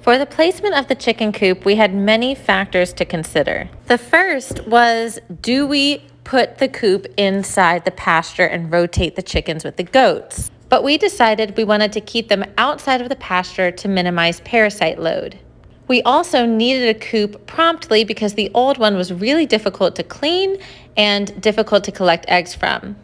For the placement of the chicken coop, we had many factors to consider. The first was, do we put the coop inside the pasture and rotate the chickens with the goats? But we decided we wanted to keep them outside of the pasture to minimize parasite load. We also needed a coop promptly because the old one was really difficult to clean and difficult to collect eggs from.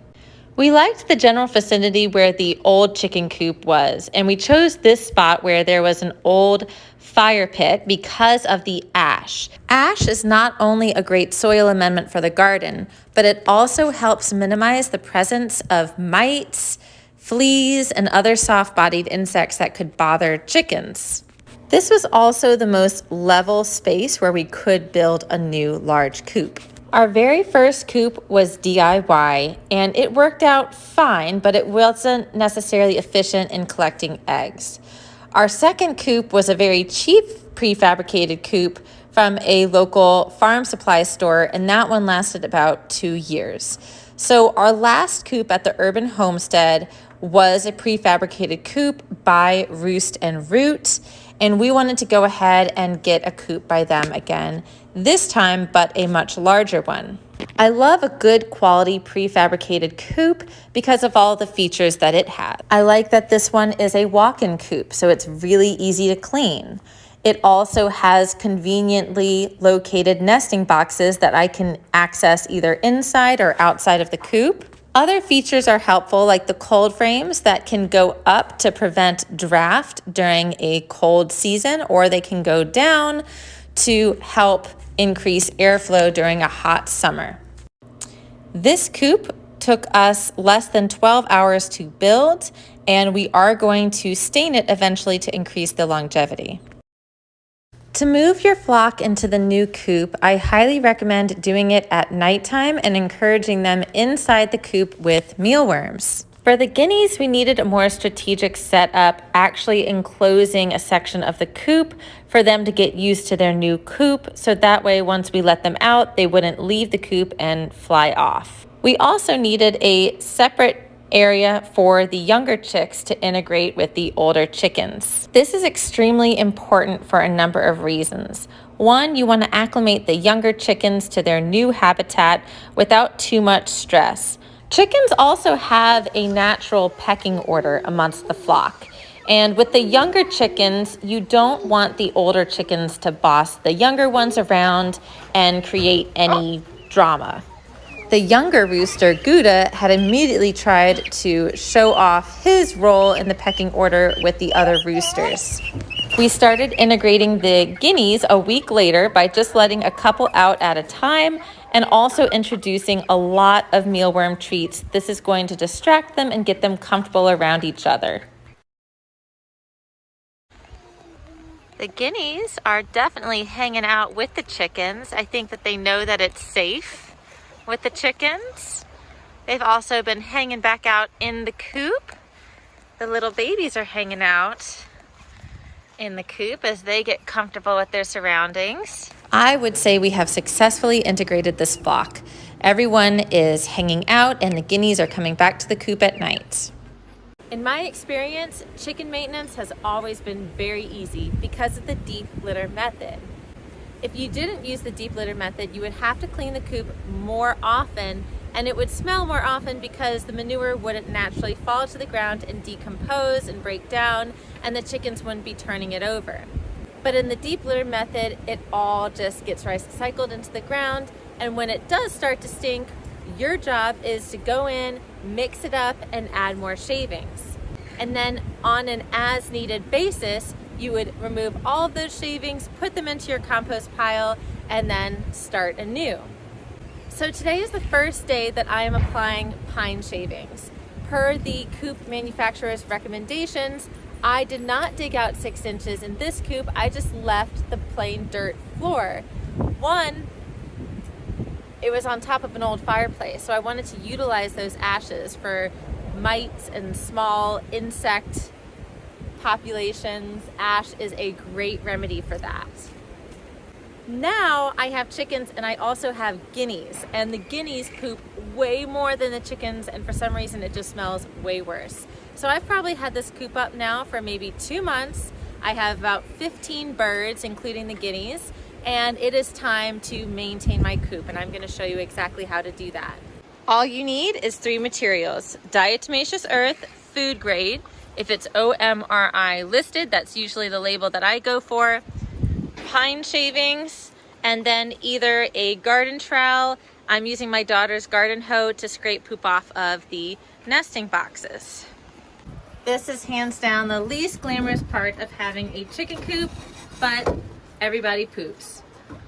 We liked the general vicinity where the old chicken coop was, and we chose this spot where there was an old fire pit because of the ash. Ash is not only a great soil amendment for the garden, but it also helps minimize the presence of mites, fleas, and other soft-bodied insects that could bother chickens. This was also the most level space where we could build a new large coop. Our very first coop was DIY, and it worked out fine, but it wasn't necessarily efficient in collecting eggs. Our second coop was a very cheap prefabricated coop from a local farm supply store, and that one lasted about 2 years. So our last coop at the urban homestead was a prefabricated coop by Roost and Root, and we wanted to go ahead and get a coop by them again, this time but a much larger one. I love a good quality prefabricated coop because of all the features that it has. I like that this one is a walk-in coop, so it's really easy to clean. It also has conveniently located nesting boxes that I can access either inside or outside of the coop. Other features are helpful, like the cold frames that can go up to prevent draft during a cold season, or they can go down to help increase airflow during a hot summer. This coop took us less than 12 hours to build, and we are going to stain it eventually to increase the longevity. To move your flock into the new coop, I highly recommend doing it at nighttime and encouraging them inside the coop with mealworms. For the guineas, we needed a more strategic setup, actually enclosing a section of the coop for them to get used to their new coop, so that way once we let them out, they wouldn't leave the coop and fly off. We also needed a separate area for the younger chicks to integrate with the older chickens. This is extremely important for a number of reasons. One, you want to acclimate the younger chickens to their new habitat without too much stress. Chickens also have a natural pecking order amongst the flock. And with the younger chickens, you don't want the older chickens to boss the younger ones around and create any drama. The younger rooster, Gouda, had immediately tried to show off his role in the pecking order with the other roosters. We started integrating the guineas a week later by just letting a couple out at a time and also introducing a lot of mealworm treats. This is going to distract them and get them comfortable around each other. The guineas are definitely hanging out with the chickens. I think that they know that it's safe with the chickens. They've also been hanging back out in the coop. The little babies are hanging out in the coop as they get comfortable with their surroundings. I would say we have successfully integrated this flock. Everyone is hanging out and the guineas are coming back to the coop at night. In my experience, chicken maintenance has always been very easy because of the deep litter method. If you didn't use the deep litter method, you would have to clean the coop more often, and it would smell more often because the manure wouldn't naturally fall to the ground and decompose and break down, and the chickens wouldn't be turning it over. But in the deep litter method, it all just gets recycled into the ground, and when it does start to stink, your job is to go in, mix it up, and add more shavings. And then on an as-needed basis, you would remove all of those shavings, put them into your compost pile, and then start anew. So today is the first day that I am applying pine shavings. Per the coop manufacturer's recommendations, I did not dig out 6 inches in this coop, I just left the plain dirt floor. One, it was on top of an old fireplace, so I wanted to utilize those ashes for mites and small insect populations. Ash is a great remedy for that. Now I have chickens and I also have guineas, and the guineas poop way more than the chickens, and for some reason it just smells way worse. So I've probably had this coop up now for maybe 2 months. I have about 15 birds, including the guineas, and it is time to maintain my coop, and I'm going to show you exactly how to do that. All you need is 3 materials: diatomaceous earth, food grade. If it's OMRI listed, that's usually the label that I go for. Pine shavings, and then either a garden trowel. I'm using my daughter's garden hoe to scrape poop off of the nesting boxes. This is hands down the least glamorous part of having a chicken coop, but everybody poops.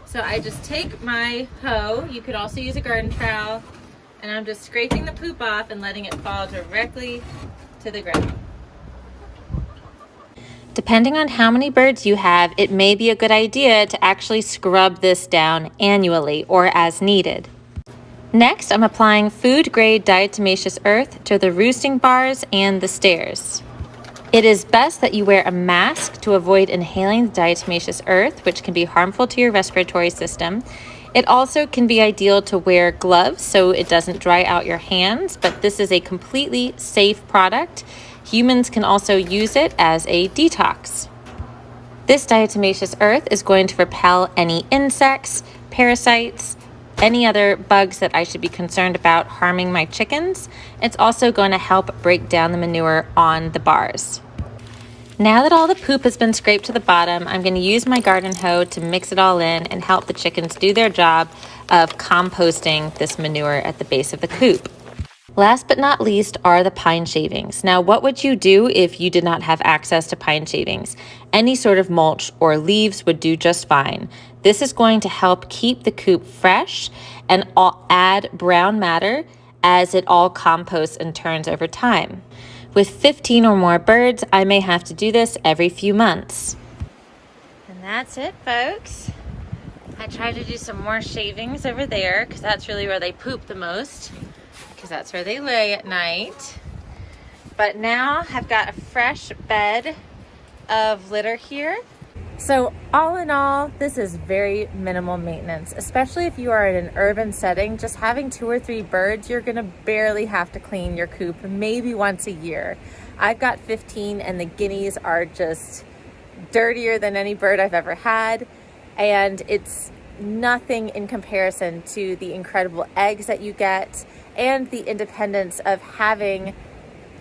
So I just take my hoe, you could also use a garden trowel, and I'm just scraping the poop off and letting it fall directly to the ground. Depending on how many birds you have, it may be a good idea to actually scrub this down annually or as needed. Next, I'm applying food-grade diatomaceous earth to the roosting bars and the stairs. It is best that you wear a mask to avoid inhaling the diatomaceous earth, which can be harmful to your respiratory system. It also can be ideal to wear gloves so it doesn't dry out your hands, but this is a completely safe product. Humans can also use it as a detox. This diatomaceous earth is going to repel any insects, parasites, any other bugs that I should be concerned about harming my chickens. It's also going to help break down the manure on the bars. Now that all the poop has been scraped to the bottom, I'm going to use my garden hoe to mix it all in and help the chickens do their job of composting this manure at the base of the coop. Last but not least are the pine shavings. Now, what would you do if you did not have access to pine shavings? Any sort of mulch or leaves would do just fine. This is going to help keep the coop fresh and add brown matter as it all composts and turns over time. With 15 or more birds, I may have to do this every few months. And that's it, folks. I tried to do some more shavings over there because that's really where they poop the most, because that's where they lay at night. But now I've got a fresh bed of litter here. So all in all, this is very minimal maintenance, especially if you are in an urban setting. Just having 2 or 3 birds, you're gonna barely have to clean your coop, maybe once a year. I've got 15 and the guineas are just dirtier than any bird I've ever had. And it's nothing in comparison to the incredible eggs that you get and the independence of having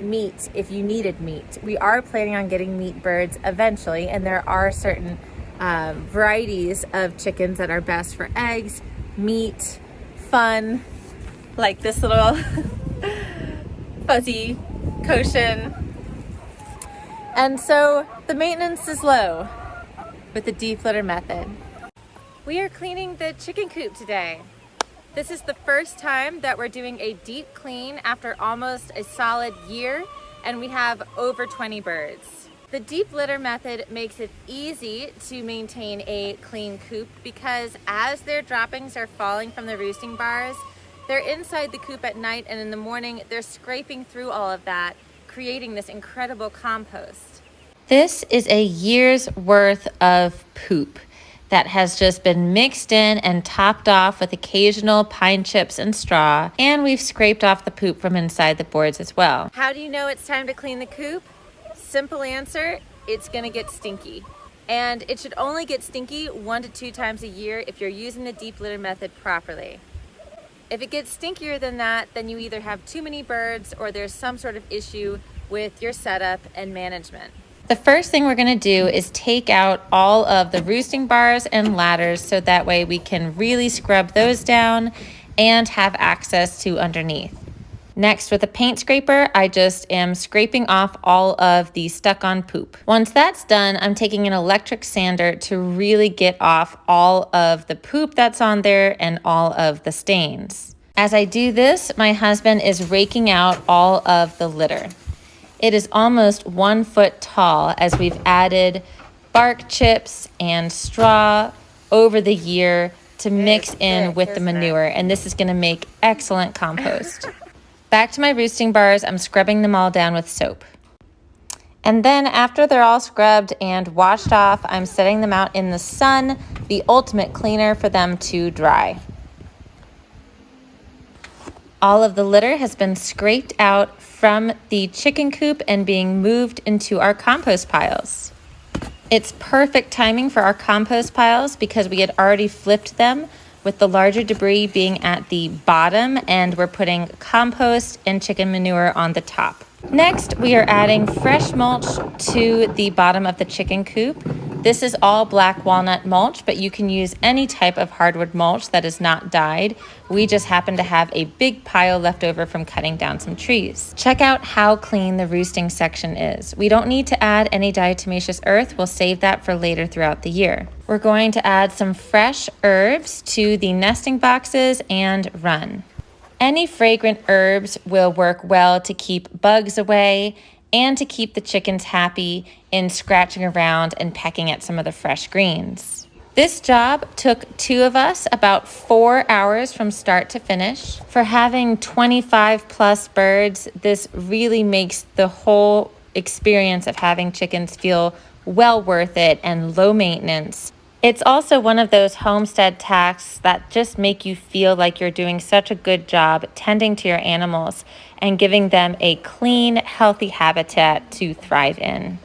meat if you needed meat. We are planning on getting meat birds eventually, and there are certain varieties of chickens that are best for eggs, meat, fun, like this little fuzzy Cochin. And so the maintenance is low with the deep litter method. We are cleaning the chicken coop today. This is the first time that we're doing a deep clean after almost a solid year, and we have over 20 birds. The deep litter method makes it easy to maintain a clean coop because as their droppings are falling from the roosting bars, they're inside the coop at night, and in the morning they're scraping through all of that, creating this incredible compost. This is a year's worth of poop that has just been mixed in and topped off with occasional pine chips and straw, and we've scraped off the poop from inside the boards as well. How do you know it's time to clean the coop? Simple answer, it's gonna get stinky. And it should only get stinky 1 to 2 times a year if you're using the deep litter method properly. If it gets stinkier than that, then you either have too many birds or there's some sort of issue with your setup and management. The first thing we're going to do is take out all of the roosting bars and ladders so that way we can really scrub those down and have access to underneath. Next, with a paint scraper, I just am scraping off all of the stuck-on poop. Once that's done, I'm taking an electric sander to really get off all of the poop that's on there and all of the stains. As I do this, my husband is raking out all of the litter. It is almost 1 foot tall as we've added bark chips and straw over the year to mix in with the manure, and this is going to make excellent compost. Back to my roosting bars, I'm scrubbing them all down with soap. And then after they're all scrubbed and washed off, I'm setting them out in the sun, the ultimate cleaner for them to dry. All of the litter has been scraped out from the chicken coop and being moved into our compost piles. It's perfect timing for our compost piles because we had already flipped them, with the larger debris being at the bottom, and we're putting compost and chicken manure on the top. Next, we are adding fresh mulch to the bottom of the chicken coop. This is all black walnut mulch, but you can use any type of hardwood mulch that is not dyed. We just happen to have a big pile left over from cutting down some trees. Check out how clean the roosting section is. We don't need to add any diatomaceous earth. We'll save that for later throughout the year. We're going to add some fresh herbs to the nesting boxes and run. Any fragrant herbs will work well to keep bugs away and to keep the chickens happy in scratching around and pecking at some of the fresh greens. This job took 2 of us about 4 hours from start to finish. For having 25 plus birds, this really makes the whole experience of having chickens feel well worth it and low maintenance. It's also one of those homestead tasks that just make you feel like you're doing such a good job tending to your animals and giving them a clean, healthy habitat to thrive in.